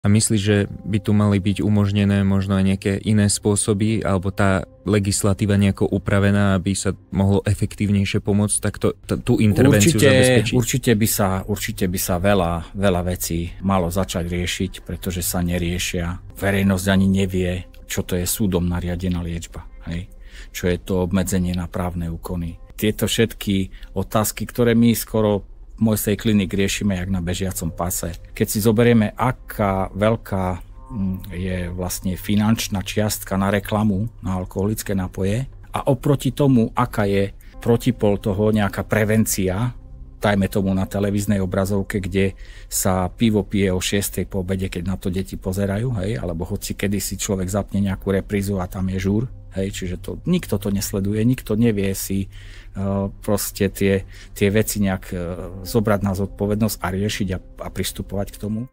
A myslíš, že by tu mali byť umožnené možno aj nejaké iné spôsoby, alebo tá legislatíva nejako upravená, aby sa mohlo efektívnejšie pomôcť takto tú intervenciu zabezpečiť? Určite by sa veľa vecí malo začať riešiť, pretože sa neriešia. Verejnosť ani nevie, čo to je súdom nariadená liečba. Hej? Čo je to obmedzenie na právne úkony. Tieto všetky otázky, ktoré my skoro Mojsej klinik riešime jak na bežiacom pase. Keď si zoberieme, aká veľká je vlastne finančná čiastka na reklamu na alkoholické nápoje a oproti tomu, aká je protipol toho nejaká prevencia, dajme tomu na televíznej obrazovke, kde sa pivo pije o 6:00 po obede, keď na to deti pozerajú, hej, alebo hoci kedy si človek zapne nejakú reprízu a tam je žúr. Hej, čiže nikto to nesleduje, nikto nevie si proste tie veci nejak zobrať na zodpovednosť a riešiť a pristupovať k tomu.